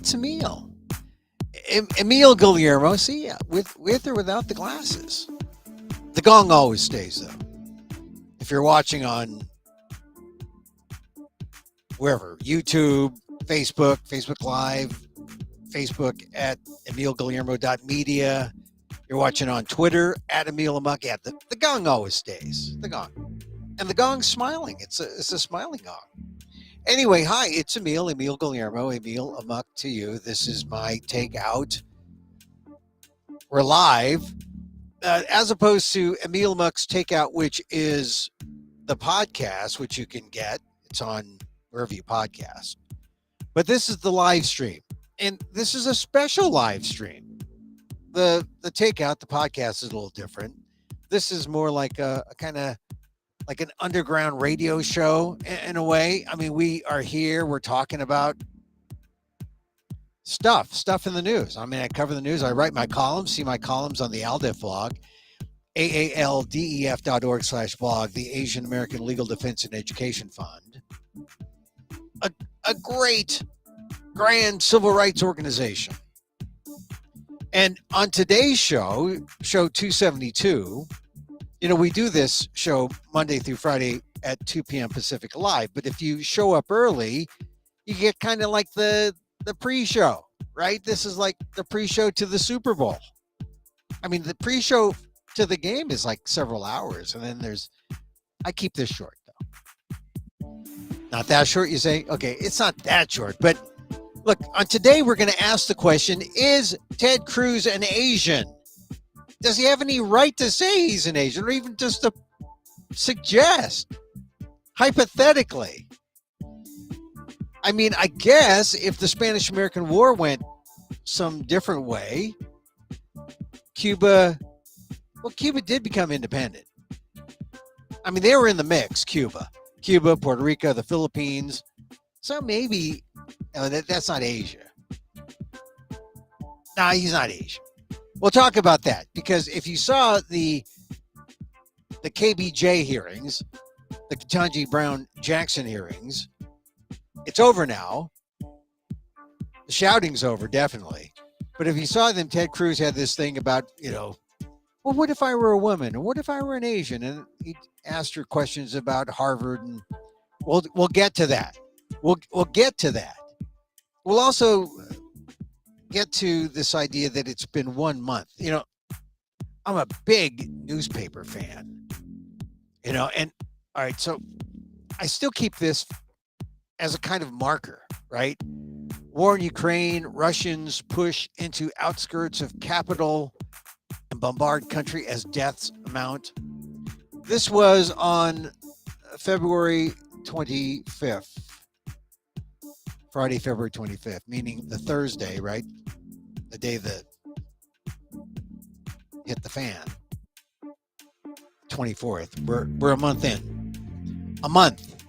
it's Emil. Emil Guillermo. See, with or without the glasses. The gong always stays, though. If you're watching on wherever, YouTube, Facebook Live, Facebook at emilguillermo.media. You're watching on Twitter at Emil Amok. Yeah, the gong always stays. The gong. And the gong's smiling. It's a smiling gong. Anyway, hi, it's Emil Guillermo, Emil Amok to you. This is my takeout. We're live, as opposed to Emil Amok's takeout, which is the podcast, which you can get. It's on wherever you podcast. But this is the live stream, and this is a special live stream. The takeout, the podcast is a little different. This is more like a kind of like an underground radio show in a way. I mean, we are here. We're talking about stuff in the news. I mean, I cover the news. I write my columns. See my columns on the ALDEF blog, aaldef.org/blog, the Asian American Legal Defense and Education Fund. A great, grand civil rights organization. And on today's show 272, we do this show Monday through Friday at 2 p.m. Pacific Live. But if you show up early, you get kind of like the pre-show, right? This is like the pre-show to the Super Bowl. I mean, the pre-show to the game is like several hours. And then I keep this short, though. Not that short, you say? Okay, it's not that short. But look, on today, we're going to ask the question, is Ted Cruz an Asian? Does he have any right to say he's an Asian, or even just to suggest, hypothetically? I mean, I guess if the Spanish-American War went some different way, Cuba did become independent. I mean, they were in the mix, Cuba, Puerto Rico, the Philippines. So maybe that's not Asia. No, he's not Asian. We'll talk about that, because if you saw the KBJ hearings, the Ketanji Brown Jackson hearings, it's over now. The shouting's over, definitely. But if you saw them, Ted Cruz had this thing about, well, what if I were a woman? Or what if I were an Asian? And he asked her questions about Harvard, and we'll get to that. We'll get to that. We'll also get to this idea that it's been 1 month. I'm a big newspaper fan, and all right, so I still keep this as a kind of marker, right? War in Ukraine, Russians push into outskirts of capital and bombard country as deaths mount. This was on February 25th. Friday, February 25th, meaning the Thursday, right? The day that hit the fan. 24th. We're a month in. A month.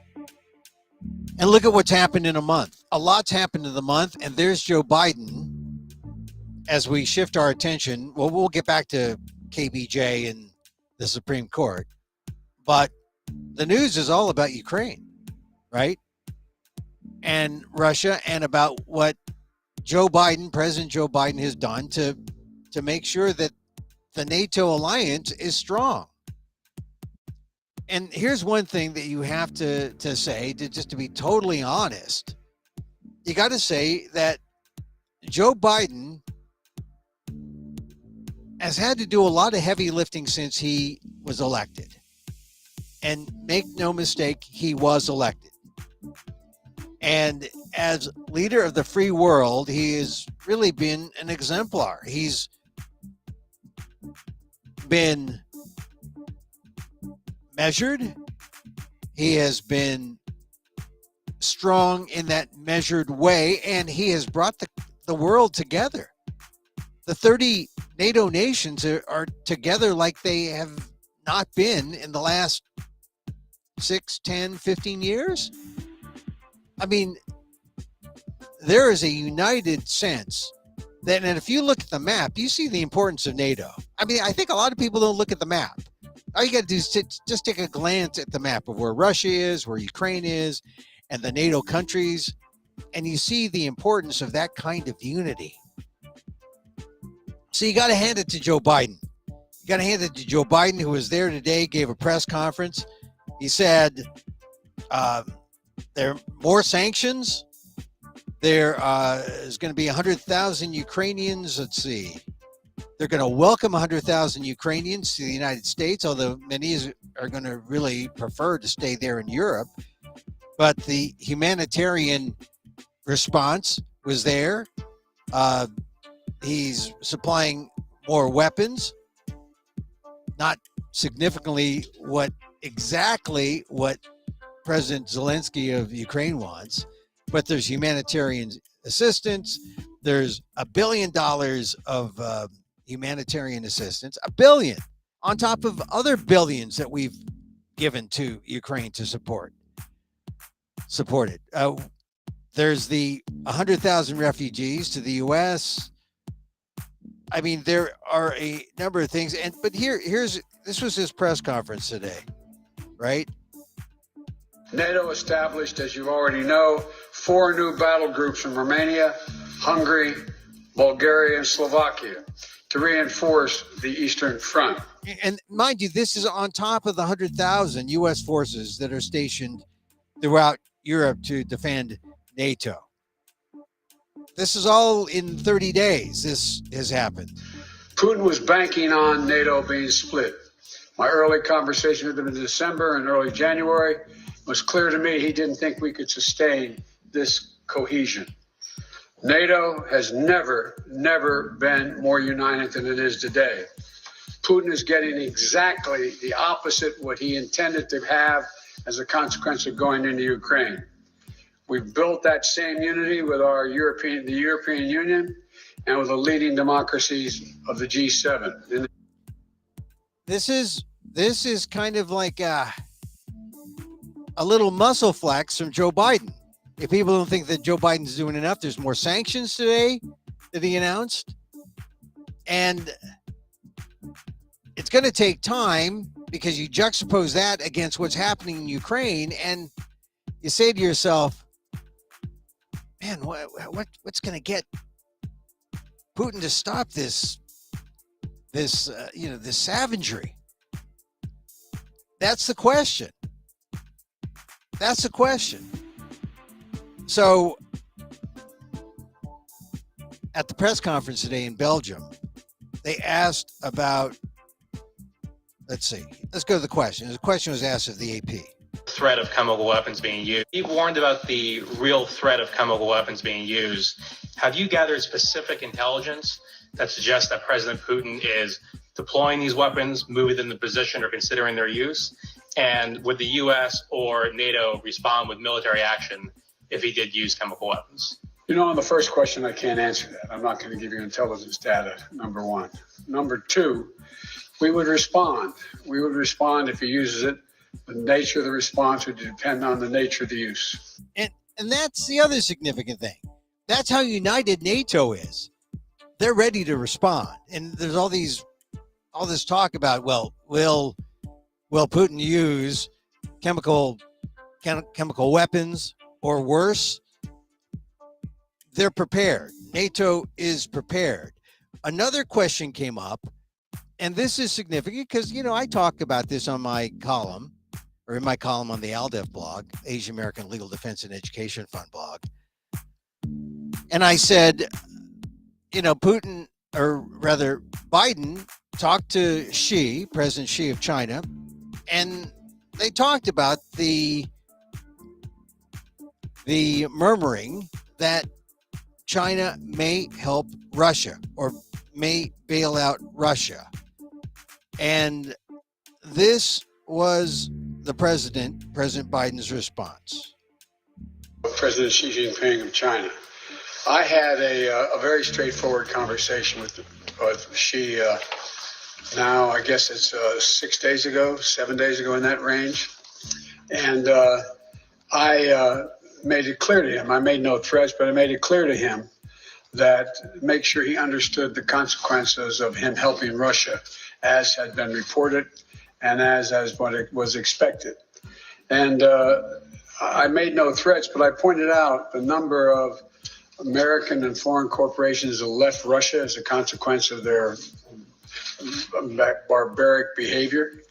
And look at what's happened in a month. A lot's happened in the month, and there's Joe Biden. As we shift our attention, well, we'll get back to KBJ and the Supreme Court. But the news is all about Ukraine, right? And Russia, and about what President Joe Biden has done to make sure that the NATO alliance is strong. And here's one thing that you have to say, just to be totally honest. You got to say that Joe Biden has had to do a lot of heavy lifting since he was elected. And make no mistake, he was elected. And as leader of the free world, he has really been an exemplar. He's been measured. He has been strong in that measured way, and he has brought the world together. The 30 NATO nations are together like they have not been in the last 6, 10, 15 years. I mean, there is a united sense that, and if you look at the map, you see the importance of NATO. I mean, I think a lot of people don't look at the map. All you got to do is just take a glance at the map of where Russia is, where Ukraine is, and the NATO countries. And you see the importance of that kind of unity. So you got to hand it to Joe Biden. You got to hand it to Joe Biden, who was there today, gave a press conference. He said there are more sanctions. There is going to be 100,000 Ukrainians. Let's see. They're going to welcome 100,000 Ukrainians to the United States, although many are going to really prefer to stay there in Europe. But the humanitarian response was there. He's supplying more weapons, not significantly exactly what President Zelensky of Ukraine wants, but there's humanitarian assistance. There's $1 billion of humanitarian assistance, $1 billion on top of other billions that we've given to Ukraine to support it. There's the 100,000 refugees to the U.S. I mean, there are a number of things, but this was his press conference today, right? NATO established, as you already know, 4 new battle groups in Romania, Hungary, Bulgaria, and Slovakia to reinforce the Eastern Front. And mind you, this is on top of the 100,000 U.S. forces that are stationed throughout Europe to defend NATO. This is all in 30 days. This has happened. Putin was banking on NATO being split. My early conversation with him in December and early January was clear to me he didn't think we could sustain this cohesion. NATO has never been more united than it is today. Putin is getting exactly the opposite what he intended to have as a consequence of going into Ukraine. We've built that same unity with the European Union and with the leading democracies of the G7. This is kind of like a little muscle flex from Joe Biden. If people don't think that Joe Biden's doing enough, there's more sanctions today that he announced. And it's going to take time because you juxtapose that against what's happening in Ukraine and you say to yourself, man, what's going to get Putin to stop this savagery? That's the question. So at the press conference today in Belgium, they asked about, let's go to the question. The question was asked of the AP. Threat of chemical weapons being used. He warned about the real threat of chemical weapons being used. Have you gathered specific intelligence that suggests that President Putin is deploying these weapons, moving them into position, or considering their use? And would the U.S. or NATO respond with military action if he did use chemical weapons? On the first question, I can't answer that. I'm not going to give you intelligence data, number one. Number two, we would respond. We would respond if he uses it. The nature of the response would depend on the nature of the use. And that's the other significant thing. That's how united NATO is. They're ready to respond. And there's all this talk about, well, will Putin use chemical weapons or worse? They're prepared. NATO is prepared. Another question came up, and this is significant because, I talked about this on my column, or in my column on the ALDEF blog, Asian American Legal Defense and Education Fund blog. And I said, Biden talked to President Xi of China, and they talked about the murmuring that China may help Russia or may bail out Russia. And this was the President Biden's response. President Xi Jinping of China. I had a very straightforward conversation with Xi now, I guess it's 7 days ago in that range. And I made it clear to him, I made no threats, but I made it clear to him that make sure he understood the consequences of him helping Russia, as had been reported and as what it was expected. And I made no threats, but I pointed out the number of American and foreign corporations that left Russia as a consequence of their barbaric behavior.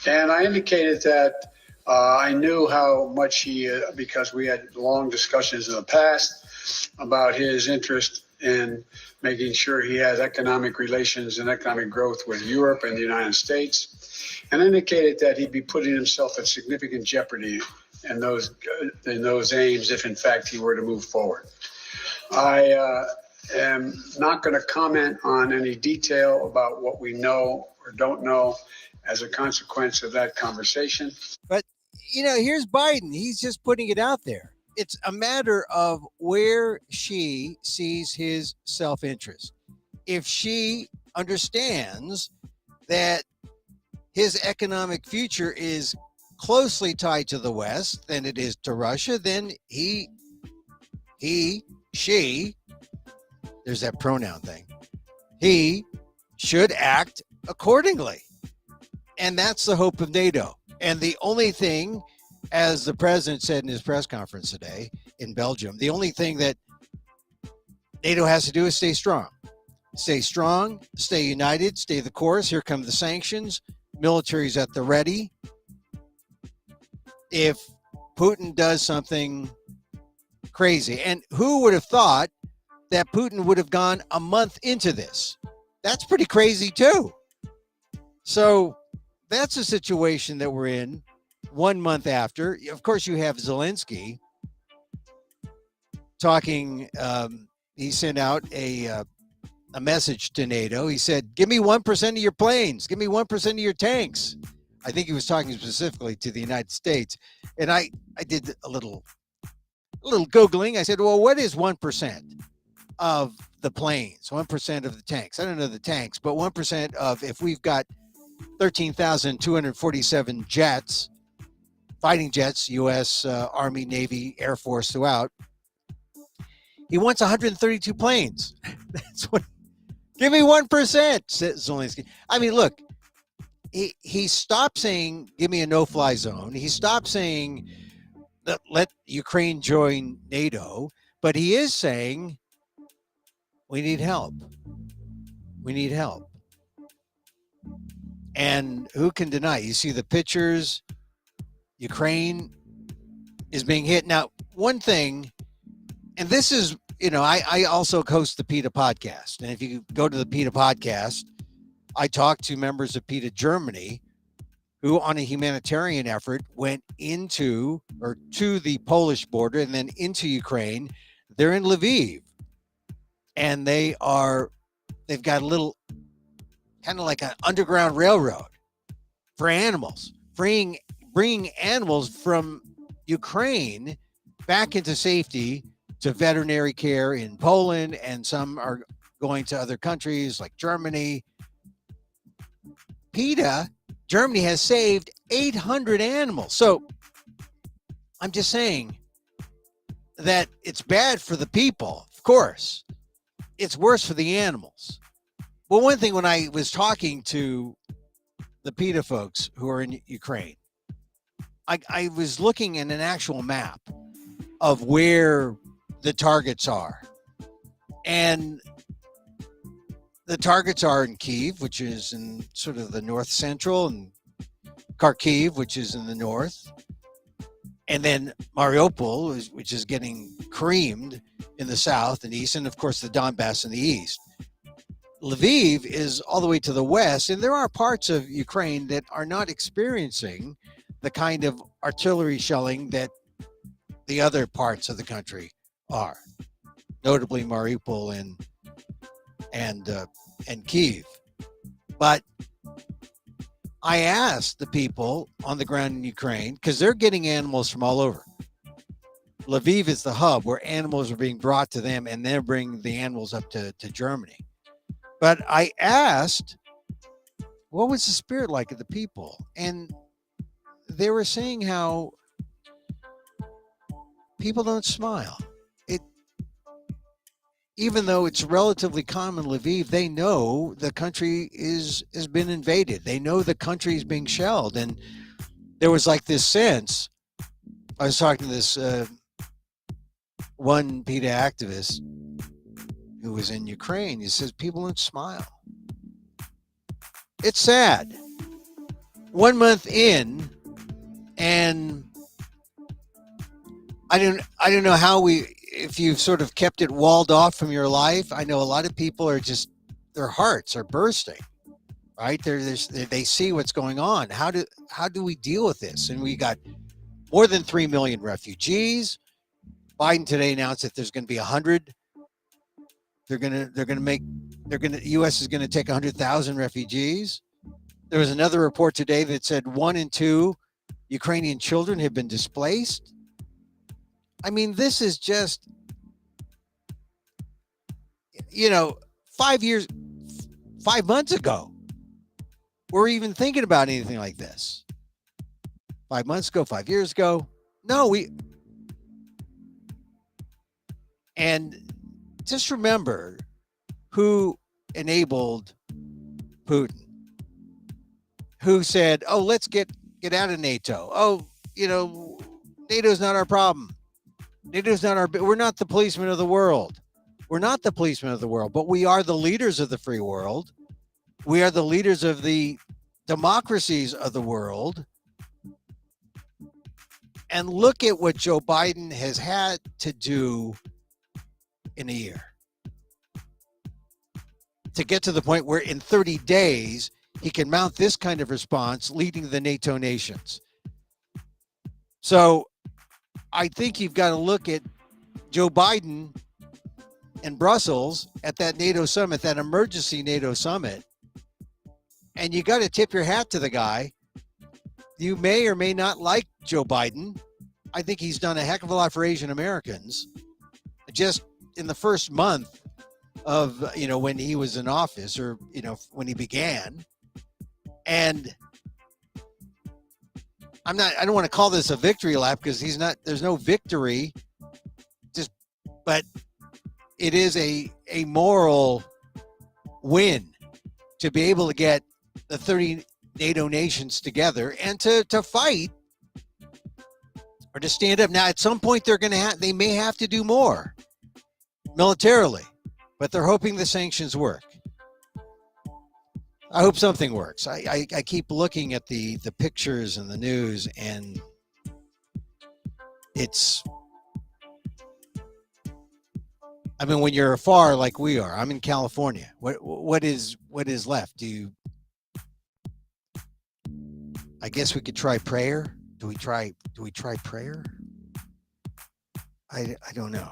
And I indicated that I knew how much because we had long discussions in the past about his interest in making sure he has economic relations and economic growth with Europe and the United States, and indicated that he'd be putting himself at significant jeopardy in those aims if, in fact, he were to move forward. I am not going to comment on any detail about what we know or don't know as a consequence of that conversation. But, here's Biden. He's just putting it out there. It's a matter of where she sees his self-interest. If she understands that his economic future is closely tied to the West than it is to Russia, then she, there's that pronoun thing, he should act accordingly. And that's the hope of NATO. And the only thing, as the president said in his press conference today in Belgium, the only thing that NATO has to do is stay strong. Stay strong, stay united, stay the course. Here come the sanctions. Military's at the ready. If Putin does something crazy, and who would have thought that Putin would have gone a month into this? That's pretty crazy too. So that's a situation that we're in 1 month after. Of course, you have Zelensky talking. He sent out a message to NATO. He said, give me 1% of your planes. Give me 1% of your tanks. I think he was talking specifically to the United States. And I did a little Googling. I said, well, what is 1% of the planes? 1% of the tanks? I don't know the tanks, but 1% of, if we've got 13,247 jets, fighting jets, U.S. Army, Navy, Air Force throughout, he wants 132 planes. That's what. Give me 1%, says Zelensky. I mean, look, he stopped saying, give me a no-fly zone. He stopped saying, let Ukraine join NATO. But he is saying, we need help. We need help. And who can deny? You see the pictures. Ukraine is being hit. Now, one thing, and this is, I also host the PETA podcast. And if you go to the PETA podcast, I talked to members of PETA Germany who, on a humanitarian effort, went to the Polish border and then into Ukraine. They're in Lviv. And they've got a little kind of like an underground railroad for animals, bringing animals from Ukraine back into safety to veterinary care in Poland, and some are going to other countries like Germany. PETA, Germany has saved 800 animals. So I'm just saying that it's bad for the people, of course. It's worse for the animals. Well, one thing, when I was talking to the PETA folks who are in Ukraine, I was looking at an actual map of where the targets are. And the targets are in Kyiv, which is in sort of the north central, and Kharkiv, which is in the north. And then Mariupol, which is getting creamed in the south and east, and of course the Donbass in the east. Lviv is all the way to the west, and there are parts of Ukraine that are not experiencing the kind of artillery shelling that the other parts of the country are, notably Mariupol and Kyiv. But I asked the people on the ground in Ukraine, because they're getting animals from all over. Lviv is the hub where animals are being brought to them, and they're bringing the animals up to Germany. But I asked, what was the spirit like of the people? And they were saying how people don't smile. Even though it's relatively common in Lviv, they know the country has been invaded. They know the country is being shelled. And there was like this sense I was talking to this one PETA activist who was in Ukraine. He says people don't smile. It's sad. 1 month in, and I don't know how if you've sort of kept it walled off from your life. I know a lot of people are just, their hearts are bursting, right? They see what's going on. How do we deal with this? And we got more than 3 million refugees. Biden today announced that there's going to be 100. The U.S. is going to take 100,000 refugees. There was another report today that said 1 in 2 Ukrainian children have been displaced. I mean, this is just, 5 months ago, we're even thinking about anything like this. 5 months ago, 5 years ago. No, and just remember who enabled Putin, who said, oh, let's get out of NATO. Oh, NATO's not our problem. We're not the policemen of the world. We're not the policemen of the world, but we are the leaders of the free world. We are the leaders of the democracies of the world. And look at what Joe Biden has had to do in a year to get to the point where in 30 days, he can mount this kind of response leading the NATO nations. So I think you've got to look at Joe Biden in Brussels at that NATO summit, that emergency NATO summit, and you got to tip your hat to the guy. You may or may not like Joe Biden. I think he's done a heck of a lot for Asian Americans. Just in the first month of, when he was in office, or, when he began. And I don't want to call this a victory lap, because there's no victory, but it is a moral win to be able to get the 30 NATO nations together and to fight, or to stand up. Now, at some point, they may have to do more militarily, but they're hoping the sanctions work. I hope something works. I keep looking at the pictures and the news, and when you're afar like we are, I'm in California. What is left? I guess we could try prayer. Do we try prayer? I don't know.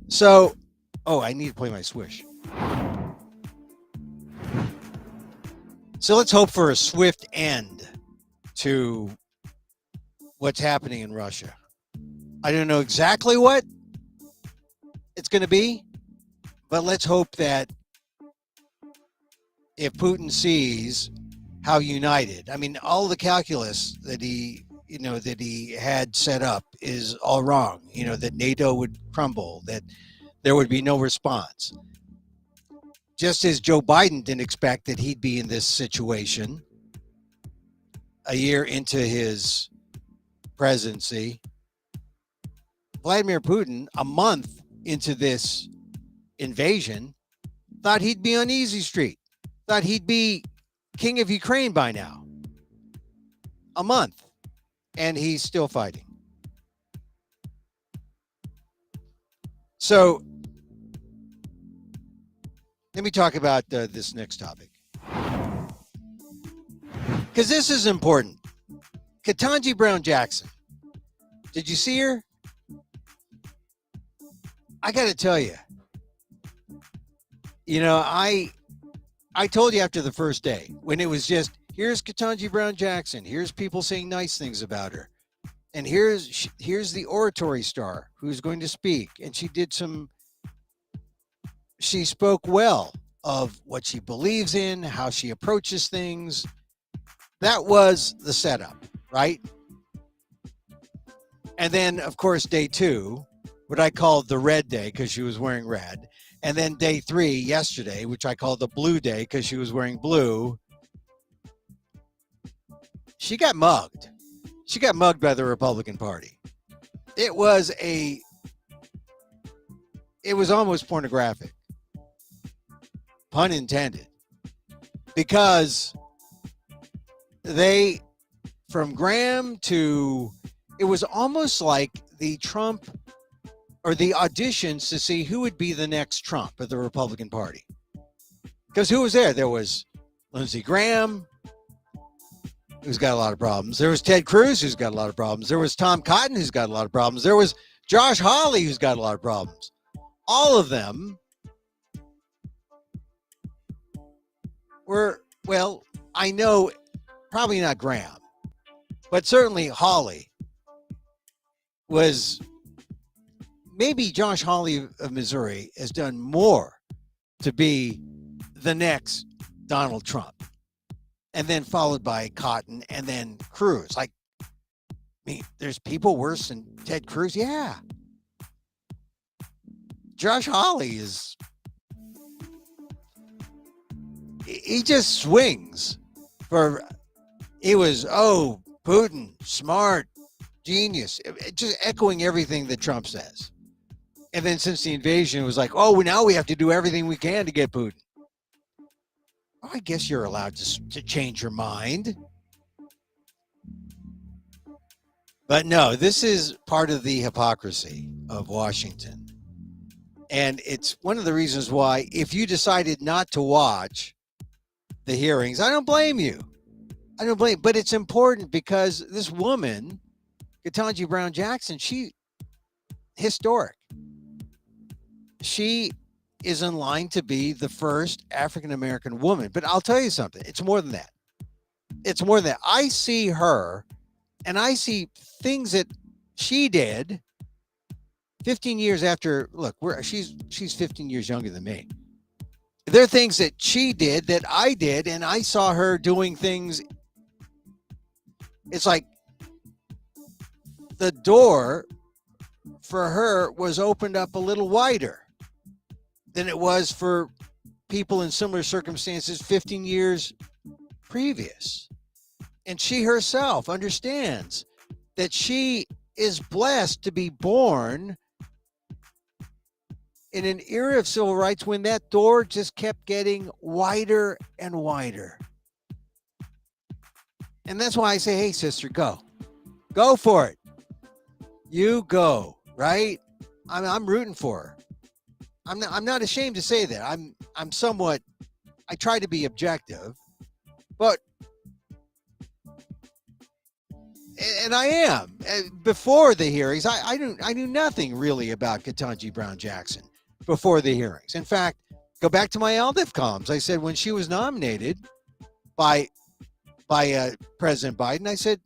So, I need to play my swish. So let's hope for a swift end to what's happening in Russia. I don't know exactly what it's going to be, but let's hope that if Putin sees how united, all the calculus that he had set up is all wrong, that NATO would crumble, that there would be no response. Just as Joe Biden didn't expect that he'd be in this situation a year into his presidency, Vladimir Putin, a month into this invasion, thought he'd be on easy street, thought he'd be king of Ukraine by now. A month, and he's still fighting. So let me talk about this next topic, because this is important. Ketanji Brown Jackson. Did you see her? I got to tell you, I told you after the first day, when it was just, here's Ketanji Brown Jackson, here's people saying nice things about her, and here's the oratory star who's going to speak, and she spoke well of what she believes in, how she approaches things. That was the setup, right? And then, of course, day 2, what I called the red day because she was wearing red. And then day 3, yesterday, which I called the blue day because she was wearing blue. She got mugged. She got mugged by the Republican Party. It was almost pornographic, pun intended, because from Graham to, it was almost like the Trump or the auditions to see who would be the next Trump of the Republican Party. Because who was there? There was Lindsey Graham, who's got a lot of problems. There was Ted Cruz, who's got a lot of problems. There was Tom Cotton, who's got a lot of problems. There was Josh Hawley, who's got a lot of problems. All of them were, well, I know probably not Graham, but certainly Hawley was, maybe Josh Hawley of Missouri has done more to be the next Donald Trump, and then followed by Cotton and then Cruz. Like, I mean, there's people worse than Ted Cruz. Yeah. Josh Hawley he just swings for, he was, oh, Putin, smart, genius, just echoing everything that Trump says. And then since the invasion, it was like, oh, now we have to do everything we can to get Putin. Oh, I guess you're allowed to change your mind. But no, this is part of the hypocrisy of Washington. And it's one of the reasons why, if you decided not to watch the hearings, I don't blame you. I don't blame, but it's important because this woman, Ketanji Brown Jackson, historic. She is in line to be the first African-American woman. But I'll tell you something. It's more than that. It's more than that. I see her and I see things that she did 15 years after. Look, she's 15 years younger than me. There are things that she did that I did, and I saw her doing things. It's like the door for her was opened up a little wider than it was for people in similar circumstances 15 years previous. And she herself understands that she is blessed to be born in an era of civil rights when that door just kept getting wider and wider. And that's why I say, hey, sister, go for it. You go, right? I'm rooting for her. I'm not ashamed to say that. I'm somewhat, I try to be objective, but, and I am. Before the hearings, I knew nothing really about Ketanji Brown Jackson before the hearings. In fact, go back to my LDIF columns. I said when she was nominated by President Biden, I said,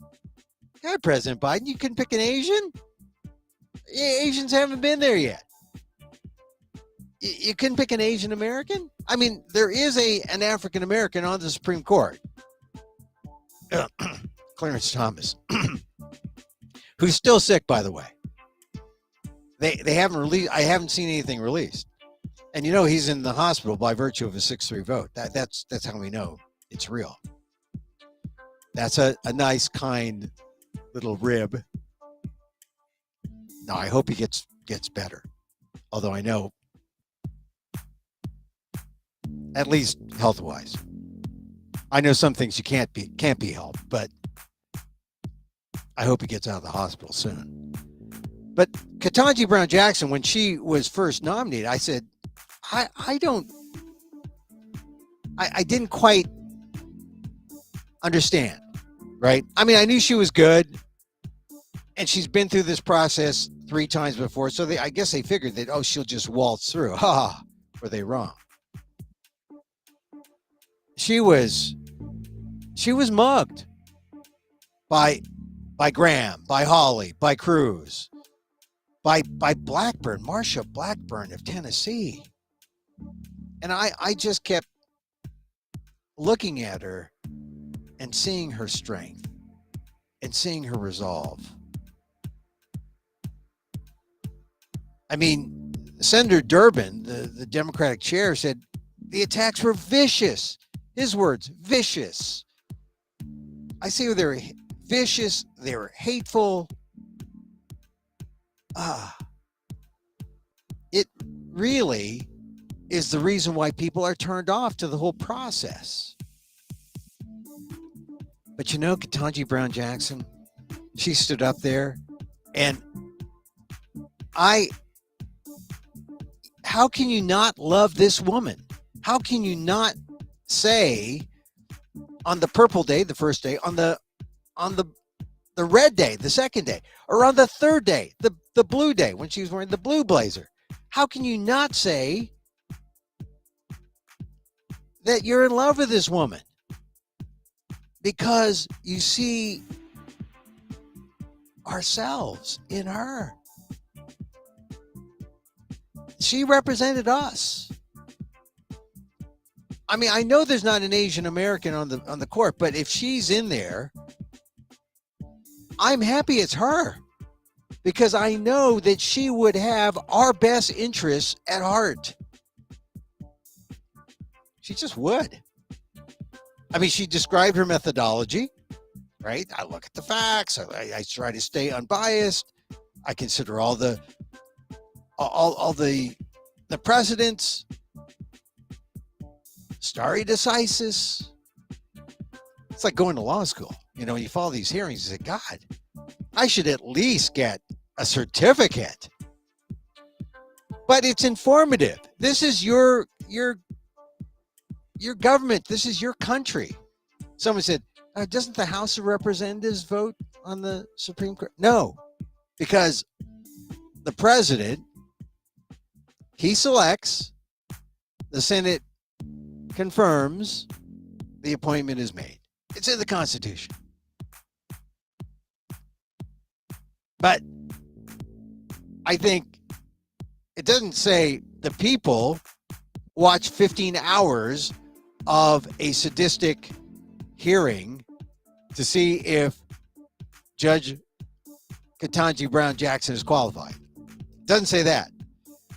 yeah, President Biden, you couldn't pick an Asian? Asians haven't been there yet. You couldn't pick an Asian American? I mean, there is an African American on the Supreme Court, Clarence Thomas, who's still sick, by the way. They haven't released. I haven't seen anything released, and you know he's in the hospital by virtue of a 6-3 vote. That's how we know it's real. That's a nice, kind little rib. No, I hope he gets better. Although I know, at least health-wise, I know some things you can't be helped, but I hope he gets out of the hospital soon. But Ketanji Brown Jackson, when she was first nominated, I said, I didn't quite understand, right? I mean, I knew she was good, and she's been through this process 3 times before, so I guess they figured that, oh, she'll just waltz through. Ha! Were they wrong? She was mugged by Graham, by Hawley, by Cruz, by Blackburn, Marsha Blackburn of Tennessee. And I just kept looking at her and seeing her strength and seeing her resolve. I mean, Senator Durbin, the Democratic chair, said the attacks were vicious. His words, vicious. I say they're vicious, they're hateful. It really is the reason why people are turned off to the whole process. But you know, Ketanji Brown Jackson, she stood up there, and how can you not love this woman? How can you not say on the purple day, the first day, on the red day, the second day, or on the third day, the blue day, when she was wearing the blue blazer, how can you not say that you're in love with this woman? Because you see ourselves in her. She represented us. I mean, I know there's not an Asian American on the court, but if she's in there, I'm happy it's her, because I know that she would have our best interests at heart. She just would. I mean, she described her methodology, right? I look at the facts. I try to stay unbiased. I consider all the precedents, stare decisis. It's like going to law school. You know, when you follow these hearings, you say, God, I should at least get a certificate. But it's informative. This is your government. This is your country. Someone said, doesn't the House of Representatives vote on the Supreme Court? No, because the president, he selects, the Senate confirms, the appointment is made. It's in the Constitution. But I think it doesn't say the people watch 15 hours of a sadistic hearing to see if Judge Ketanji Brown Jackson is qualified. It doesn't say that.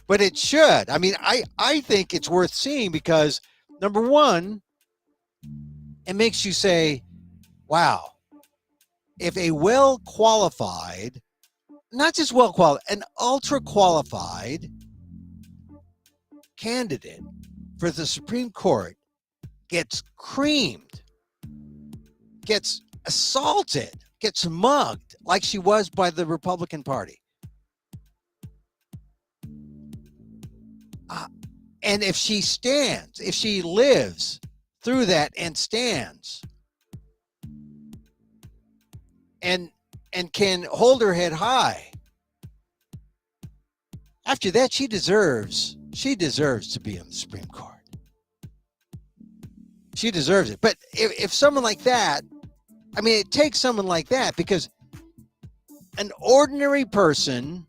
But it should. I mean, I think it's worth seeing because, number one, it makes you say, wow, if a well-qualified, not just well-qualified, an ultra-qualified candidate for the Supreme Court gets creamed, gets assaulted, gets mugged like she was by the Republican Party. And if she stands, if she lives through that and stands and can hold her head high, after that, she deserves to be on the Supreme Court. She deserves it. But if someone like that, I mean, it takes someone like that, because an ordinary person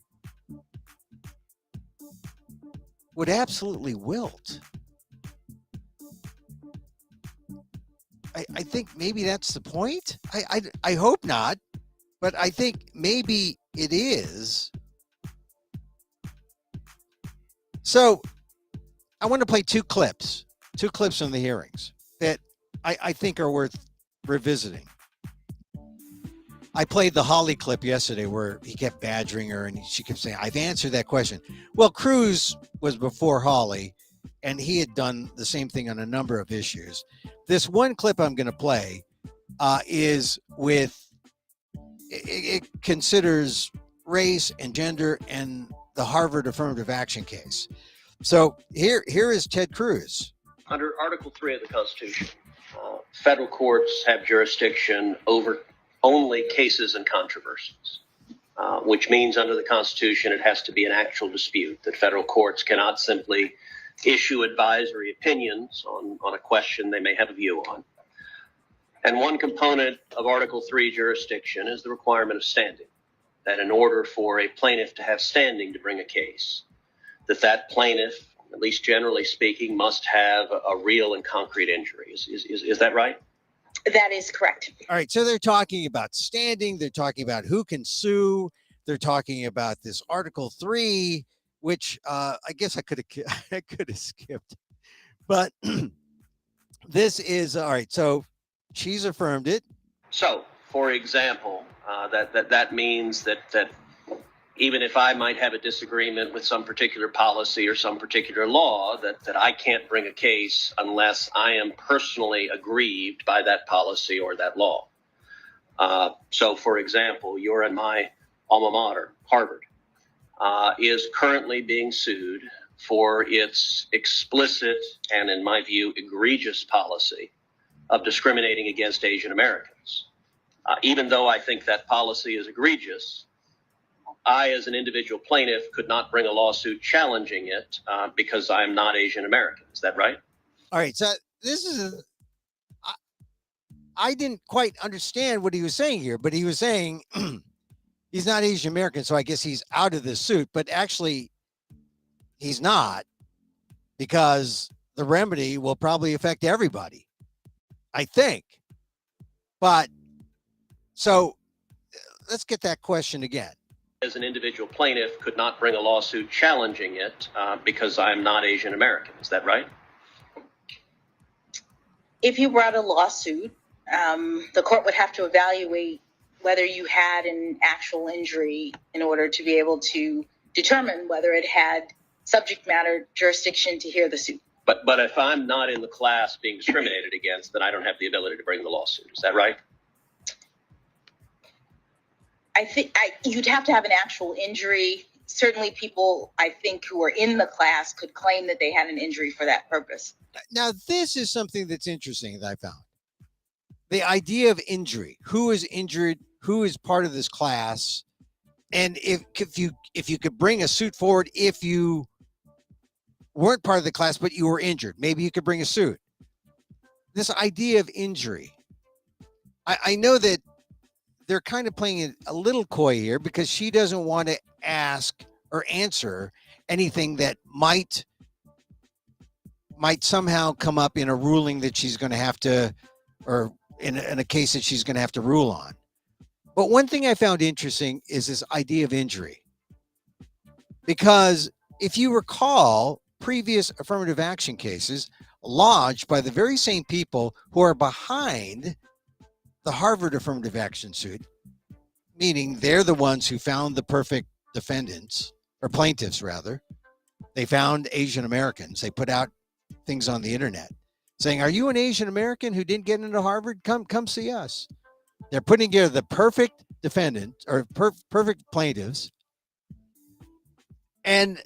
would absolutely wilt. I think maybe that's the point. I hope not, but I think maybe it is. So I want to play two clips from the hearings that I think are worth revisiting. I played the Holly clip yesterday where he kept badgering her and she kept saying, I've answered that question. Well, Cruz was before Holly and he had done the same thing on a number of issues. This one clip I'm going to play is with, it considers race and gender and the Harvard affirmative action case. So here is Ted Cruz. Under Article 3 of the Constitution, federal courts have jurisdiction over only cases and controversies, which means under the Constitution it has to be an actual dispute, that federal courts cannot simply issue advisory opinions on a question they may have a view on. And one component of Article 3 jurisdiction is the requirement of standing, that in order for a plaintiff to have standing to bring a case, that plaintiff, at least generally speaking, must have a real and concrete injury. Is that right? That is correct. All right. So they're talking about standing. They're talking about who can sue. They're talking about this Article 3, which I guess I could have skipped. But this is all right. So she's affirmed it. So, for example, that means that even if I might have a disagreement with some particular policy or some particular law, that I can't bring a case unless I am personally aggrieved by that policy or that law. So, for example, you're in my alma mater, Harvard, is currently being sued for its explicit and, in my view, egregious policy of discriminating against Asian Americans. Even though I think that policy is egregious, I, as an individual plaintiff, could not bring a lawsuit challenging it because I'm not Asian American. Is that right? All right. So this is, I didn't quite understand what he was saying here, but he was saying he's not Asian American, so I guess he's out of this suit. But actually, he's not, because the remedy will probably affect everybody, I think. But so let's get that question again. As an individual plaintiff, could not bring a lawsuit challenging it because I'm not Asian American. Is that right? If you brought a lawsuit, the court would have to evaluate whether you had an actual injury in order to be able to determine whether it had subject matter jurisdiction to hear the suit. But if I'm not in the class being discriminated against, then I don't have the ability to bring the lawsuit. Is that right? I think you'd have to have an actual injury. Certainly people, I think, who are in the class could claim that they had an injury for that purpose. Now, this is something that's interesting that I found. The idea of injury, who is injured, who is part of this class, and if you could bring a suit forward if you weren't part of the class but you were injured, maybe you could bring a suit. This idea of injury, I know that they're kind of playing it a little coy here because she doesn't want to ask or answer anything that might somehow come up in a ruling that she's going to have to, or in a case that she's going to have to rule on. But one thing I found interesting is this idea of injury. Because if you recall, previous affirmative action cases lodged by the very same people who are behind the Harvard affirmative action suit, meaning they're the ones who found the perfect defendants, or plaintiffs rather. They found Asian Americans. They put out things on the internet saying, "Are you an Asian American who didn't get into Harvard? Come see us." They're putting together the perfect defendant or perfect plaintiffs, and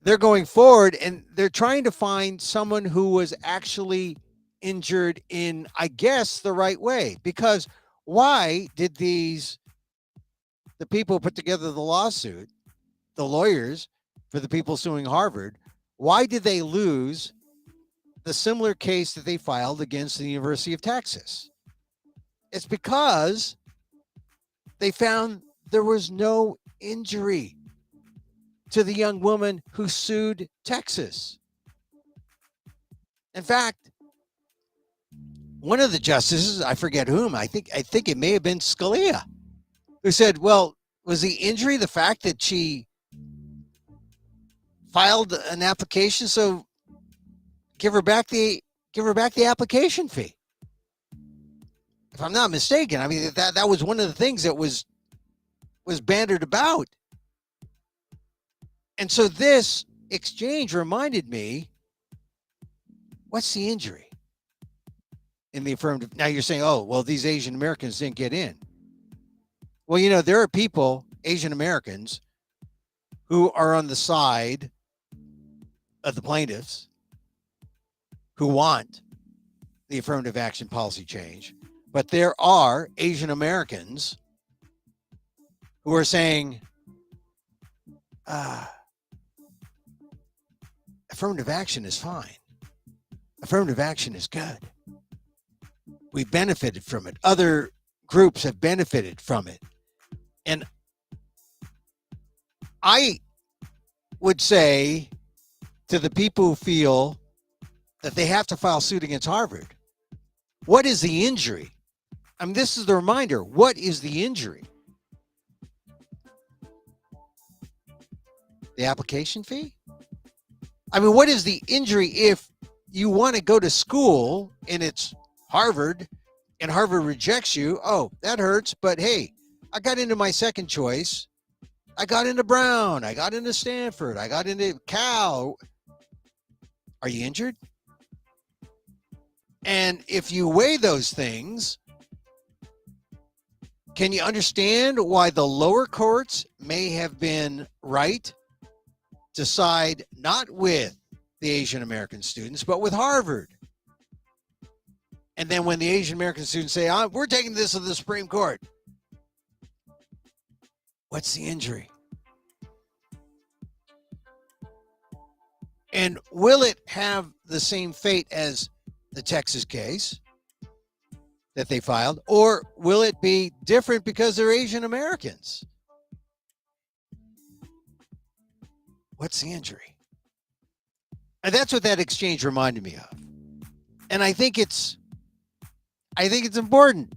they're going forward and they're trying to find someone who was actually injured in, I guess, the right way. Because why did the people who put together the lawsuit, the lawyers for the people suing Harvard, why did they lose the similar case that they filed against the University of Texas? It's because they found there was no injury to the young woman who sued Texas. In fact, one of the justices, I forget whom, I think it may have been Scalia, who said, well, was the injury the fact that she filed an application, so give her back the application fee? If I'm not mistaken, I mean, that was one of the things that was bandied about. And so this exchange reminded me, what's the injury in the affirmative? Now you're saying, oh, well, these Asian Americans didn't get in. Well, there are people, Asian Americans, who are on the side of the plaintiffs who want the affirmative action policy change. But there are Asian Americans who are saying, affirmative action is fine. Affirmative action is good. We've benefited from it. Other groups have benefited from it. And I would say to the people who feel that they have to file suit against Harvard, what is the injury? I mean, this is the reminder. What is the injury? The application fee? I mean, what is the injury if you want to go to school and it's Harvard and Harvard rejects you, oh, that hurts. But hey, I got into my second choice. I got into Brown. I got into Stanford. I got into Cal. Are you injured? And if you weigh those things, can you understand why the lower courts may have been right to side not with the Asian American students, but with Harvard? And then when the Asian American students say, we're taking this to the Supreme Court, what's the injury? And will it have the same fate as the Texas case that they filed, or will it be different because they're Asian Americans? What's the injury? And that's what that exchange reminded me of. And I think it's important,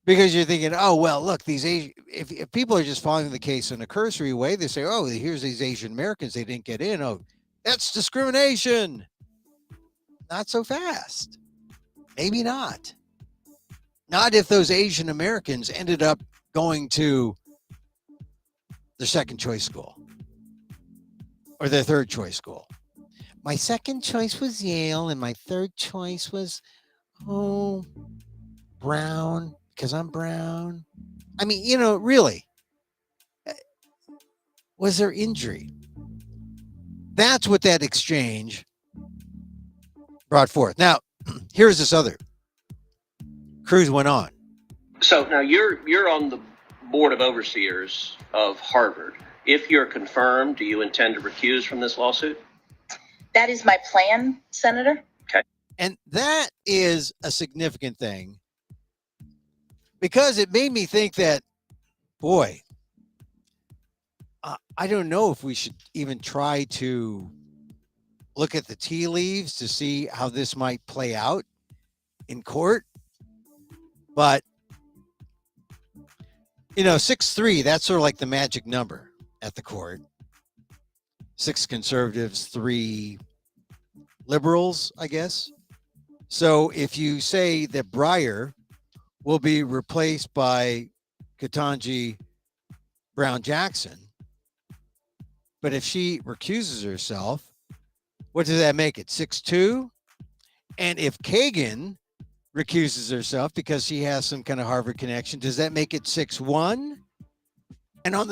because you're thinking, oh, well, look, these if people are just following the case in a cursory way, they say, oh, here's these Asian Americans, they didn't get in. Oh, that's discrimination. Not so fast. Maybe not. Not if those Asian Americans ended up going to their second choice school or their third choice school. My second choice was Yale, and my third choice was, Brown, because I'm brown. I mean, really, was there injury? That's what that exchange brought forth. Now, here's this other. Cruz went on. So now you're on the board of overseers of Harvard. If you're confirmed, do you intend to recuse from this lawsuit? That is my plan, Senator. Okay. And that is a significant thing, because it made me think that, boy, I don't know if we should even try to look at the tea leaves to see how this might play out in court. But, 6-3, that's sort of like the magic number at the court. 6 conservatives, 3 liberals, I guess. So if you say that Breyer will be replaced by Ketanji Brown Jackson, but if she recuses herself, what does that make it? 6-2? And if Kagan recuses herself because she has some kind of Harvard connection, does that make it 6-1? And on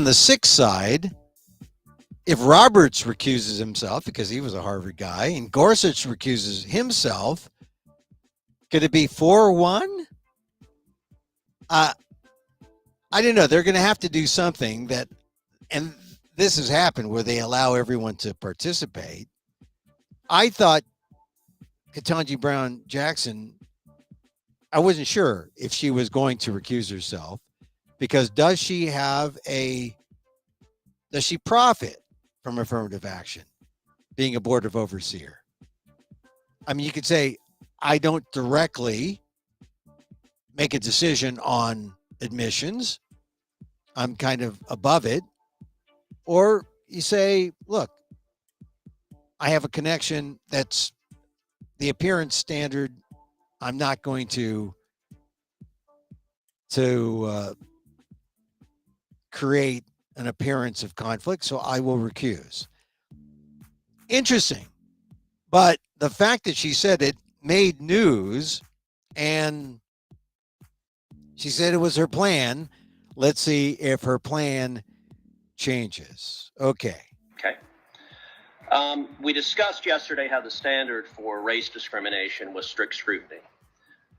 the 6 side, if Roberts recuses himself because he was a Harvard guy, and Gorsuch recuses himself, could it be 4-1? I don't know. They're going to have to do something that, and this has happened where they allow everyone to participate. I thought Ketanji Brown Jackson, I wasn't sure if she was going to recuse herself, because does she profit from affirmative action, being a board of overseer? I mean, you could say, I don't directly make a decision on admissions. I'm kind of above it. Or you say, look, I have a connection that's the appearance standard. I'm not going to create an appearance of conflict, so I will recuse. Interesting. But the fact that she said it made news, and she said it was her plan. Let's see if her plan changes. Okay. We discussed yesterday how the standard for race discrimination was strict scrutiny.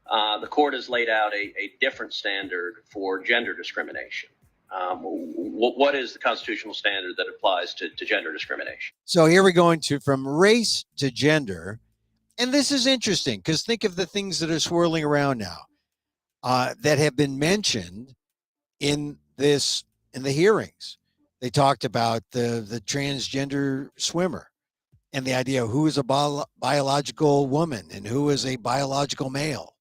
The court has laid out a different standard for gender discrimination. What is the constitutional standard that applies to gender discrimination? So here we're going from race to gender. And this is interesting, because think of the things that are swirling around now that have been mentioned in the hearings. They talked about the transgender swimmer and the idea of who is a biological woman and who is a biological male.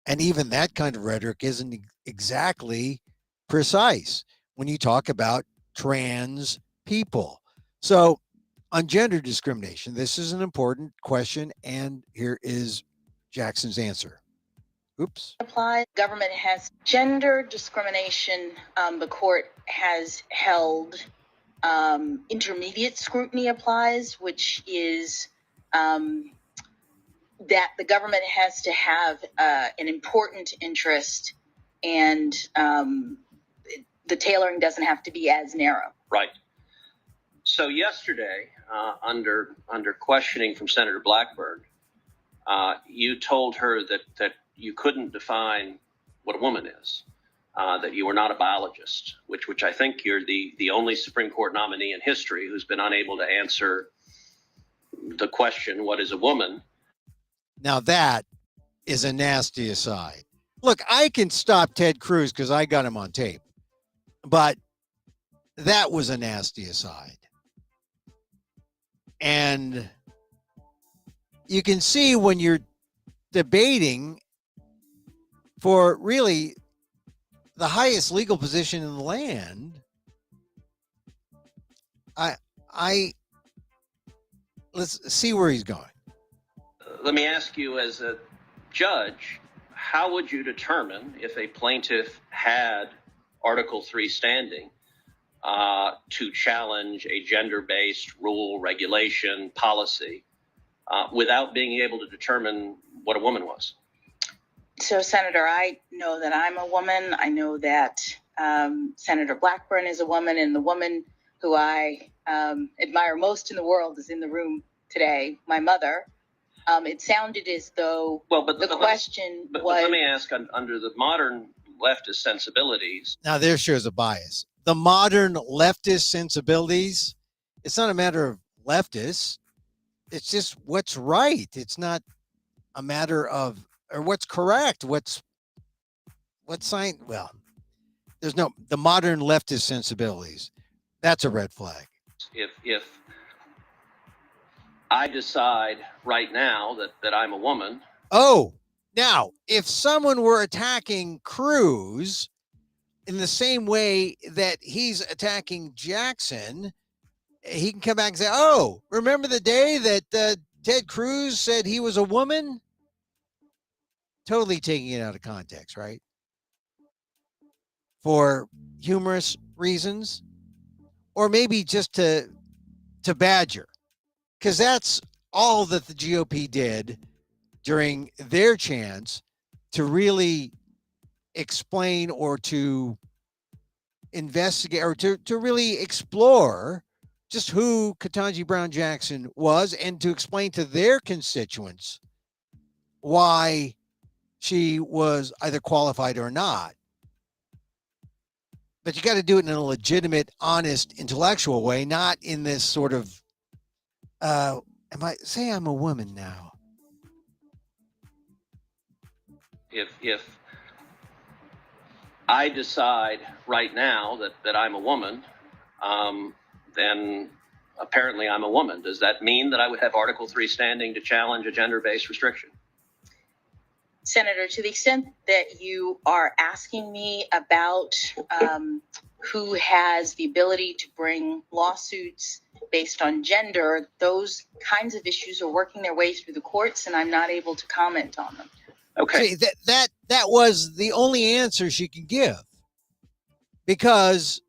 And even that kind of rhetoric isn't exactly precise when you talk about trans people. So on gender discrimination. This is an important question, and here is Jackson's answer. Oops. Apply. Government has gender discrimination. The court has held intermediate scrutiny applies, which is that the government has to have an important interest, and the tailoring doesn't have to be as narrow. Right. So yesterday, under questioning from Senator Blackburn, you told her that you couldn't define what a woman is, that you were not a biologist, which I think you're the only Supreme Court nominee in history who's been unable to answer the question, what is a woman? Now that is a nasty aside. Look, I can stop Ted Cruz because I got him on tape, but that was a nasty aside. And you can see when you're debating for really the highest legal position in the land, let's see where he's going. Let me ask you, as a judge, how would you determine if a plaintiff had Article III standing to challenge a gender-based rule, regulation, policy without being able to determine what a woman was? So, Senator, I know that I'm a woman. I know that Senator Blackburn is a woman, and the woman who I admire most in the world is in the room today, my mother. It sounded as though the question was... But let me ask, under the modern leftist sensibilities... Now, there shows a bias. The modern leftist sensibilities, it's not a matter of leftists. It's just what's right. It's not a matter of, or what's correct, what's science. Well, there's no, the modern leftist sensibilities. That's a red flag. If I decide right now that I'm a woman. Oh, now, if someone were attacking Cruz in the same way that he's attacking Jackson, he can come back and say, oh, remember the day that Ted Cruz said he was a woman? Totally taking it out of context, right? For humorous reasons, or maybe just to badger, because that's all that the GOP did during their chance to really explain or to investigate or to really explore just who Ketanji Brown Jackson was, and to explain to their constituents why she was either qualified or not. But you got to do it in a legitimate, honest, intellectual way, not in this sort of, say I'm a woman now. If I decide right now that I'm a woman, then apparently I'm a woman. Does that mean that I would have Article III standing to challenge a gender-based restriction? Senator, to the extent that you are asking me about who has the ability to bring lawsuits based on gender, those kinds of issues are working their way through the courts, and I'm not able to comment on them. Okay. See, that was the only answer she could give, because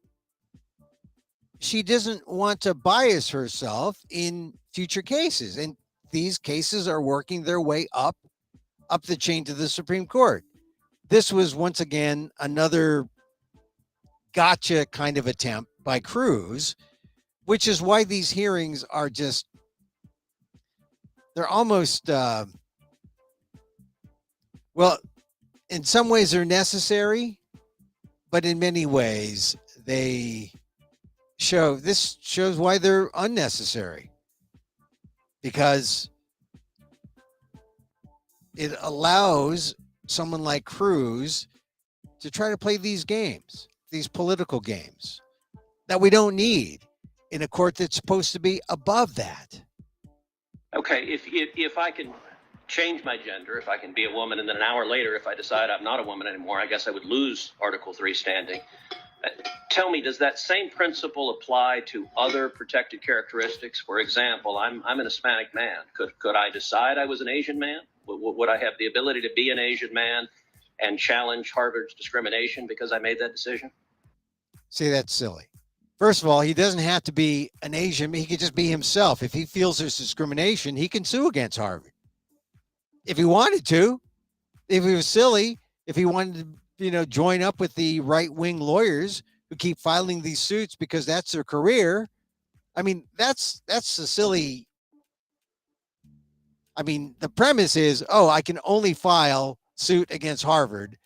she doesn't want to bias herself in future cases, and these cases are working their way up the chain to the Supreme Court. This was once again another gotcha kind of attempt by Cruz, which is why these hearings are just, they're almost, well, in some ways they're necessary, but in many ways this shows why they're unnecessary, because it allows someone like Cruz to try to play these games, these political games that we don't need in a court that's supposed to be above that. Okay, if I can change my gender, if I can be a woman, and then an hour later, if I decide I'm not a woman anymore, I guess I would lose Article III standing. Tell me, does that same principle apply to other protected characteristics? For example, I'm an Hispanic man. Could I decide I was an Asian man? Would I have the ability to be an Asian man and challenge Harvard's discrimination because I made that decision? See, that's silly. First of all, he doesn't have to be an Asian. He could just be himself. If he feels there's discrimination, he can sue against Harvard. If he wanted to, if he was silly, if he wanted to, join up with the right-wing lawyers who keep filing these suits because that's their career. I mean, that's a silly. I mean, the premise is, I can only file suit against Harvard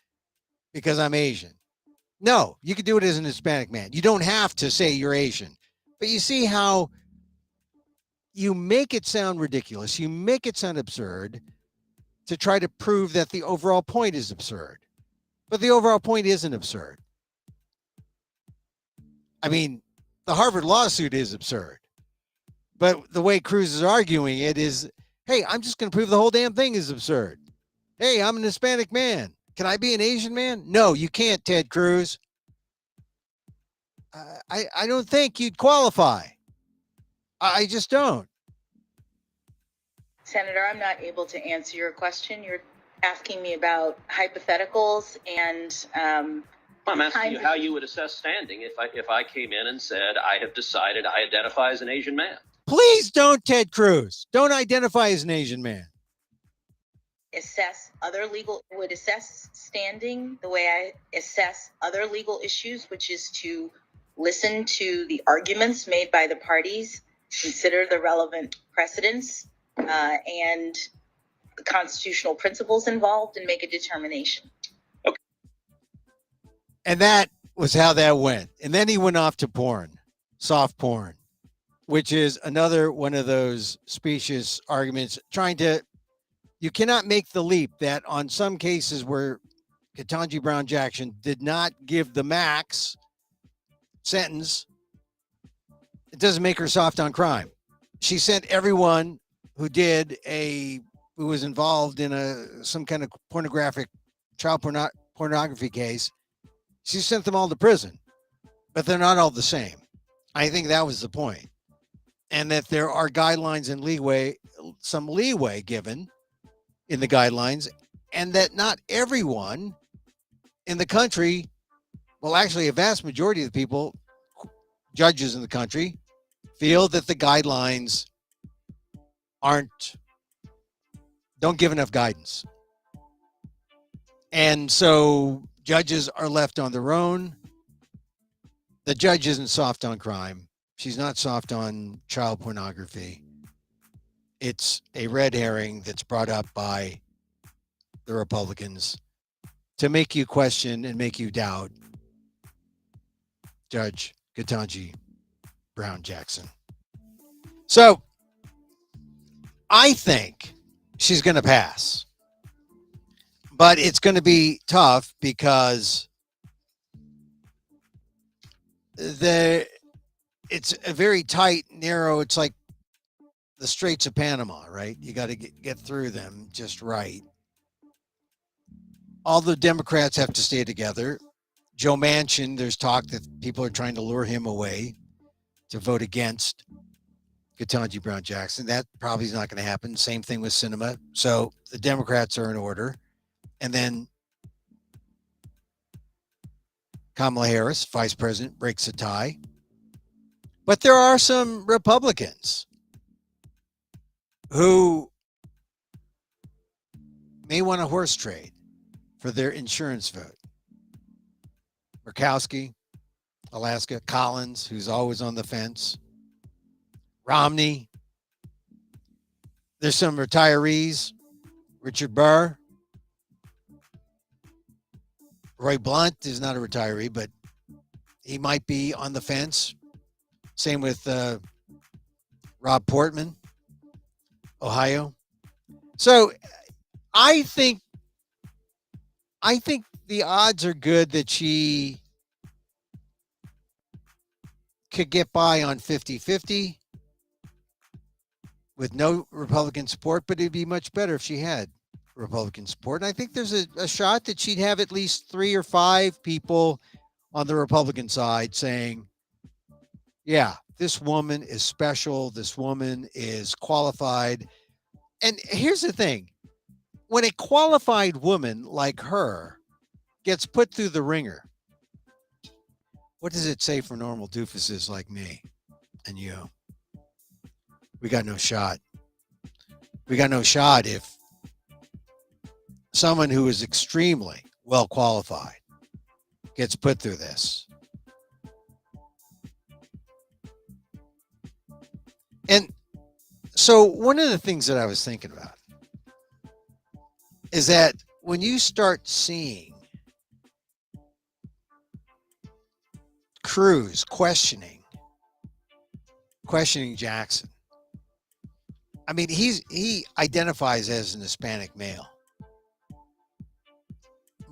because I'm Asian. No, you could do it as an Hispanic man. You don't have to say you're Asian. But you see how you make it sound ridiculous. You make it sound absurd to try to prove that the overall point is absurd. But the overall point isn't absurd. I mean, the Harvard lawsuit is absurd. But the way Cruz is arguing it is, hey, I'm just going to prove the whole damn thing is absurd. Hey, I'm an Hispanic man. Can I be an Asian man? No, you can't, Ted Cruz. I don't think you'd qualify. I just don't. Senator, I'm not able to answer your question. You're asking me about hypotheticals and I'm asking you how you would assess standing if I came in and said, I have decided I identify as an Asian man. Please don't, Ted Cruz. Don't identify as an Asian man. Assess standing the way I assess other legal issues, which is to listen to the arguments made by the parties, consider the relevant precedents, and the constitutional principles involved, and make a determination. Okay. And that was how that went. And then he went off to porn, soft porn, which is another one of those specious arguments you cannot make the leap that on some cases where Ketanji Brown Jackson did not give the max sentence, it doesn't make her soft on crime. She sent everyone who was involved in some kind of child pornography case. She sent them all to prison, but they're not all the same. I think that was the point. And that there are guidelines and some leeway given in the guidelines, and that not everyone in the country, well, actually a vast majority of the people, judges in the country, feel that the guidelines don't give enough guidance. And so judges are left on their own. The judge isn't soft on crime. She's not soft on child pornography. It's a red herring that's brought up by the Republicans to make you question and make you doubt Judge Ketanji Brown Jackson. So I think she's going to pass, but it's going to be tough because it's a very tight, narrow, it's like the Straits of Panama, right? You got to get through them just right. All the Democrats have to stay together. Joe Manchin, there's talk that people are trying to lure him away to vote against Ketanji Brown Jackson. That probably is not going to happen. Same thing with Sinema. So the Democrats are in order. And then Kamala Harris, vice president, breaks a tie. But there are some Republicans who may want a horse trade for their insurance vote. Murkowski, Alaska, Collins, who's always on the fence, Romney. There's some retirees, Richard Burr. Roy Blunt is not a retiree, but he might be on the fence. Same with Rob Portman, Ohio. So I think the odds are good that she could get by on 50-50 with no Republican support, but it'd be much better if she had Republican support. And I think there's a shot that she'd have at least 3 or 5 people on the Republican side saying, yeah, this woman is special. This woman is qualified. And here's the thing. When a qualified woman like her gets put through the ringer, what does it say for normal doofuses like me and you? We got no shot. We got no shot if someone who is extremely well qualified gets put through this. And so one of the things that I was thinking about is that when you start seeing Cruz questioning Jackson, I mean, he identifies as an Hispanic male.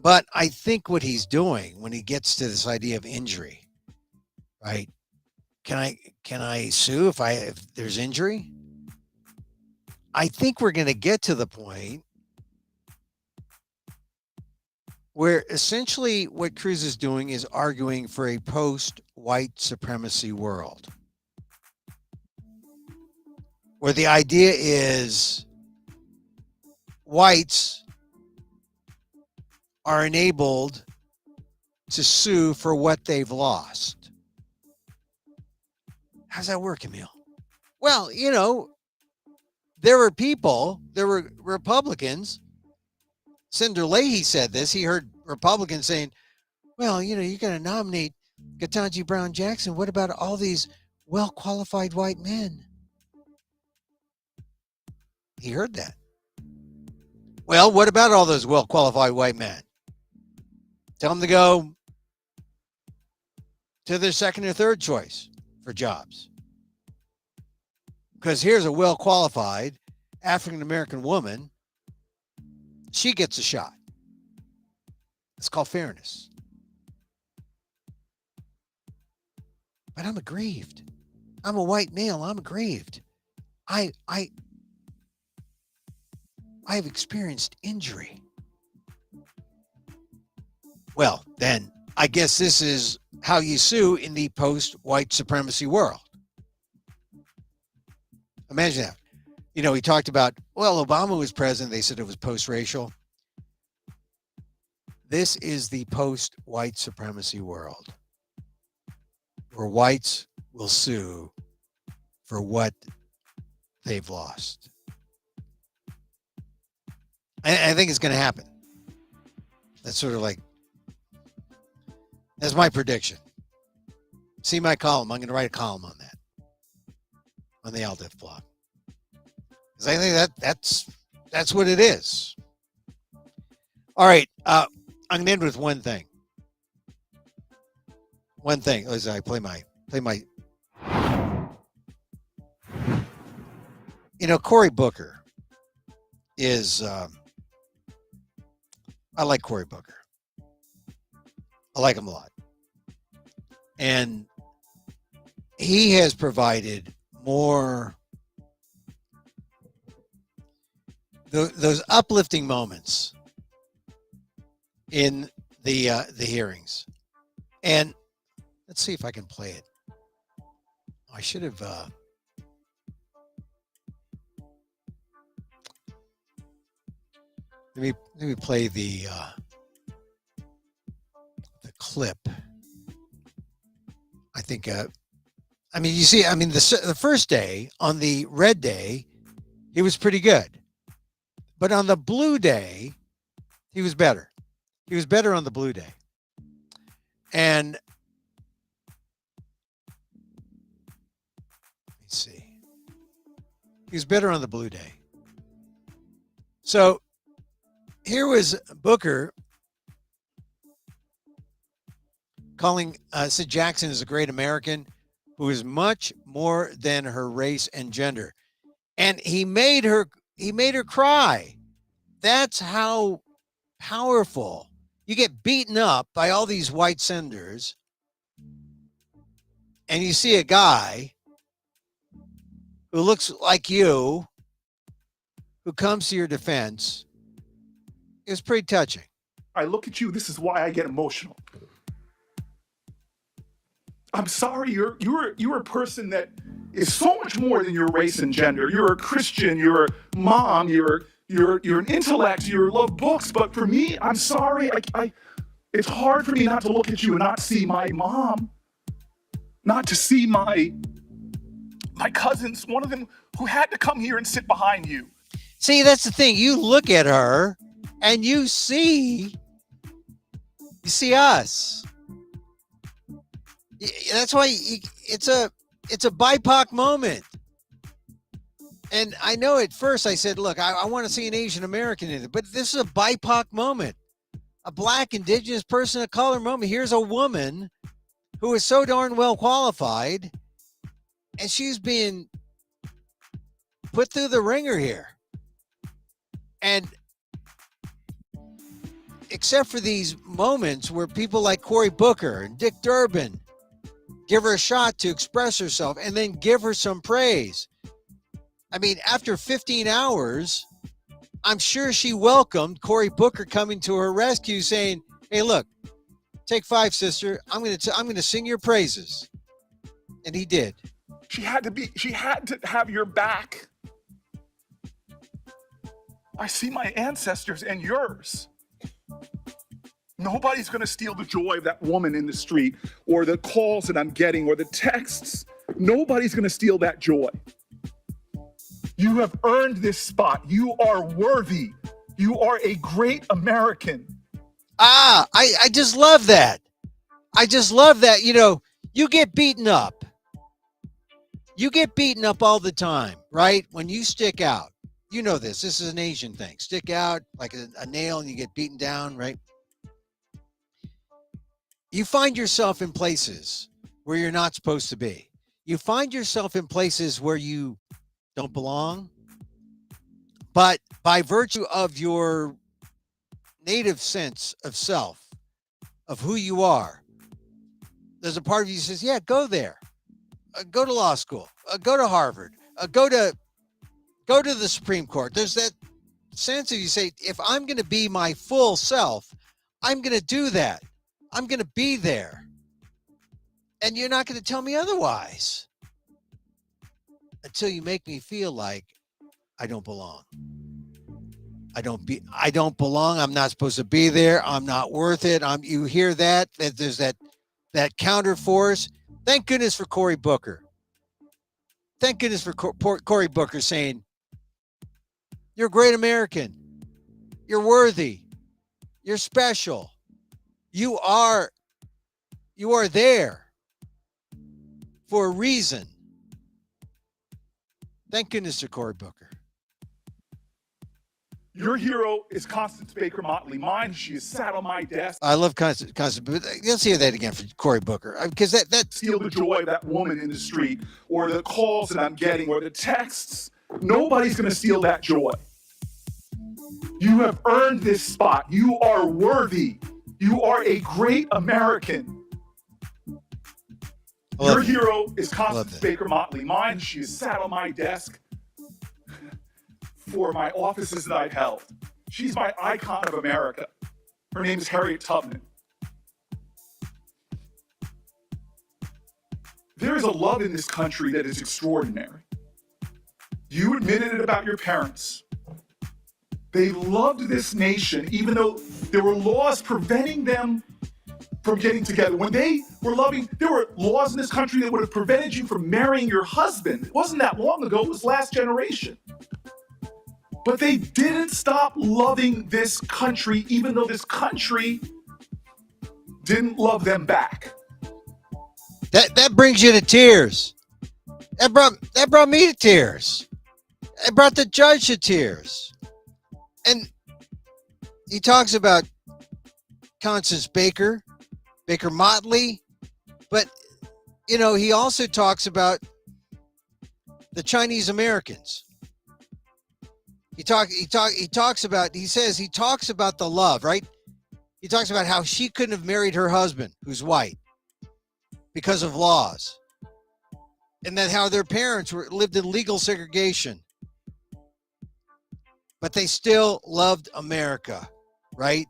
But I think what he's doing when he gets to this idea of injury, right? Can I sue if there's injury? I think we're going to get to the point where essentially what Cruz is doing is arguing for a post-white supremacy world, where the idea is whites are enabled to sue for what they've lost. How's that work, Emil? Well, there were Republicans. Senator Leahy said this. He heard Republicans saying, well, you're going to nominate Ketanji Brown Jackson. What about all these well-qualified white men? He heard that. Well, what about all those well-qualified white men? Tell them to go to their second or third choice for jobs. Because here's a well-qualified African-American woman. She gets a shot. It's called fairness. But I'm aggrieved. I'm a white male. I'm aggrieved. I've experienced injury. Well, then I guess this is how you sue in the post-white supremacy world. Imagine that. He talked about, well, Obama was president. They said it was post-racial. This is the post-white supremacy world, where whites will sue for what they've lost. I think it's going to happen. That's sort of like, that's my prediction. See my column. I'm going to write a column on that, on the ALDIF blog. Because I think that's what it is. All right. I'm going to end with one thing. One thing as I play my. Cory Booker is. I like Cory Booker. I like him a lot. And he has provided more those uplifting moments in the hearings. And let's see if I can play it. I should have let me play the clip. I think you see, the first day, on the red day, he was pretty good. But on the blue day, he was better. He was better on the blue day. And let me see. He was better on the blue day. So here was Booker calling Sid Jackson as a great American who is much more than her race and gender. And he made her cry. That's how powerful. You get beaten up by all these white senators, and you see a guy who looks like you, who comes to your defense. It's pretty touching. I look at you. This is why I get emotional. I'm sorry, you're a person that is so much more than your race and gender. You're a Christian, you're a mom, you're an intellect, you love books, but for me, I'm sorry, it's hard for me not to look at you and not see my mom, not to see my cousins, one of them who had to come here and sit behind you. See, that's the thing. You look at her and you see us. That's why it's a BIPOC moment. And I know at first I said, look, I want to see an Asian American in it, but this is a BIPOC moment, a Black, Indigenous person of color moment. Here's a woman who is so darn well qualified, and she's being put through the ringer here. And except for these moments where people like Cory Booker and Dick Durbin give her a shot to express herself and then give her some praise. I mean, after 15 hours, I'm sure she welcomed Cory Booker coming to her rescue saying, hey, look, take 5, sister. I'm going to sing your praises. And he did. She had to have your back. I see my ancestors and yours. Nobody's going to steal the joy of that woman in the street or the calls that I'm getting or the texts. Nobody's going to steal that joy. You have earned this spot. You are worthy. You are a great American. I just love that. I just love that. You know, you get beaten up. You get beaten up all the time, right? When you stick out. You know this. This is an Asian thing. Stick out like a nail and you get beaten down, right? You find yourself in places where you're not supposed to be. You find yourself in places where you don't belong. But by virtue of your native sense of self, of who you are, there's a part of you that says, yeah, go there. Go to law school. Go to Harvard. Go to the Supreme Court. There's that sense of you say, if I'm going to be my full self, I'm going to do that. I'm going to be there. And you're not going to tell me otherwise until you make me feel like I don't belong. I don't belong. I'm not supposed to be there. I'm not worth it. You hear that there's that counter force. Thank goodness for Cory Booker. Thank goodness for Cory Booker saying, you're a great American. You're worthy. You're special. You are there for a reason. Thank goodness for Cory Booker. Your hero is Constance Baker Motley. Mine, she is sat on my desk. I love Constance, but let's hear that again for Cory Booker, because that steal the joy of that woman in the street, or the calls that I'm getting, or the texts. Nobody's going to steal that joy. You have earned this spot. You are worthy. You are a great American. Your hero is Constance Baker Motley. Mine, she is sat on my desk for my offices that I've held. She's my icon of America. Her name is Harriet Tubman. There is a love in this country that is extraordinary. You admitted it about your parents. They loved this nation, even though there were laws preventing them from getting together. When they were loving, there were laws in this country that would have prevented you from marrying your husband. It wasn't that long ago, it was last generation. But they didn't stop loving this country, even though this country didn't love them back. That brings you to tears. That brought me to tears. It brought the judge to tears. And he talks about Constance Baker Motley, but you know, he also talks about the Chinese Americans. He talks about the love, right? He talks about how she couldn't have married her husband, who's white, because of laws. And then how their parents lived in legal segregation. But they still loved America, right?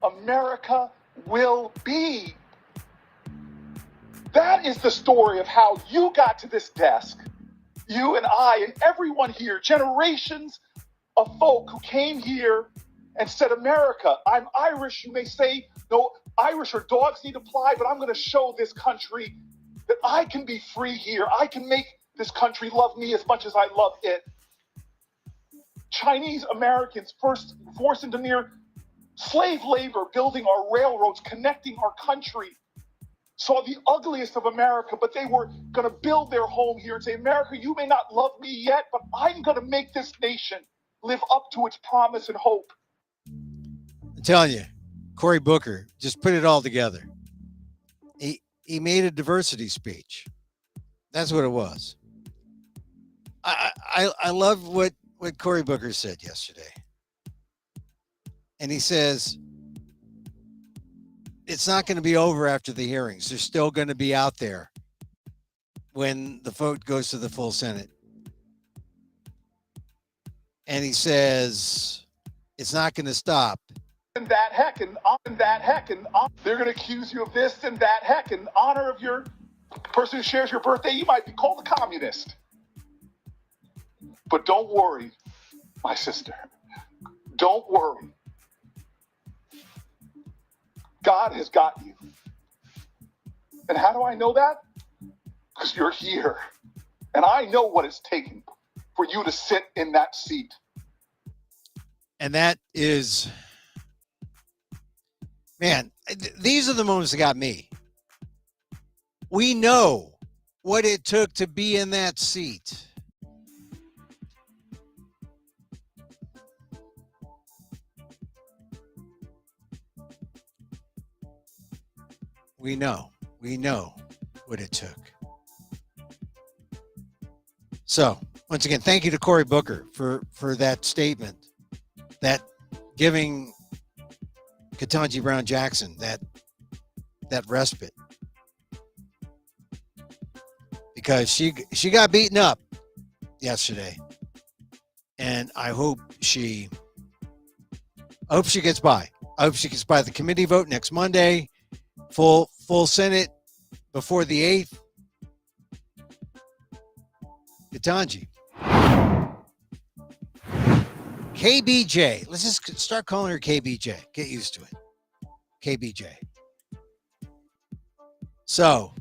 America will be. That is the story of how you got to this desk. You and I and everyone here, generations of folk who came here and said, America, I'm Irish. You may say, no, Irish or dogs need to fly, but I'm going to show this country that I can be free here. I can make this country love me as much as I love it. Chinese Americans first forced into near slave labor, building our railroads, connecting our country, saw the ugliest of America, but they were going to build their home here and say, America, you may not love me yet, but I'm going to make this nation live up to its promise and hope. I'm telling you, Cory Booker just put it all together. He made a diversity speech. That's what it was. I love what Cory Booker said yesterday. And he says, it's not going to be over after the hearings. They're still going to be out there when the vote goes to the full Senate. And he says, it's not going to stop. And that heck, and they're going to accuse you of this and that heck. In honor of your person who shares your birthday, you might be called a communist. But don't worry, my sister. Don't worry. God has got you. And how do I know that? Because you're here. And I know what it's taken for you to sit in that seat. And that is, man, these are the moments that got me. We know what it took to be in that seat. We know what it took. So, once again, thank you to Cory Booker for that statement, that giving Ketanji Brown Jackson that respite, because she got beaten up yesterday, and I hope she gets by. I hope she gets by the committee vote next Monday. Full Senate before the 8th. Ketanji. KBJ. Let's just start calling her KBJ. Get used to it. KBJ. So,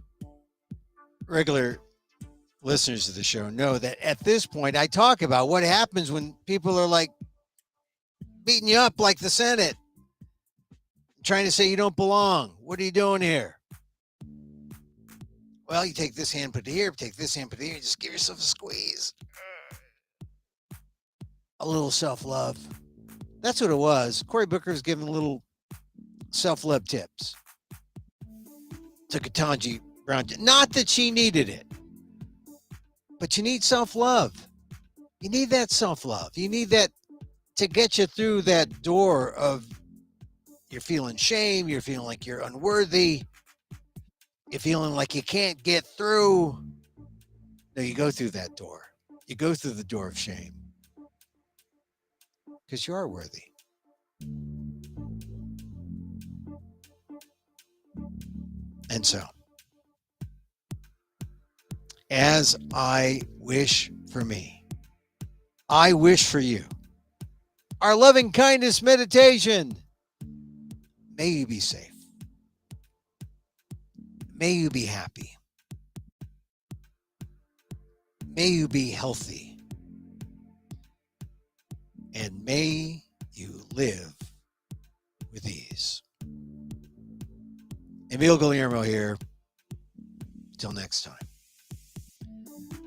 regular listeners of the show know that at this point, I talk about what happens when people are like beating you up like the Senate, trying to say you don't belong. What are you doing here? Well, you take this hand, put it here, take this hand, put it here, just give yourself a squeeze. A little self-love. That's what it was. Cory Booker was giving little self-love tips to Ketanji Brown. Not that she needed it, but you need self-love. You need that self-love. You need that to get you through that door of you're feeling shame, you're feeling like you're unworthy, you're feeling like you can't get through. No, you go through that door. You go through the door of shame. Because you are worthy. And so, as I wish for me, I wish for you. Our loving kindness meditation. May you be safe. May you be happy. May you be healthy. And may you live with ease. Emil Guillermo here. Till next time.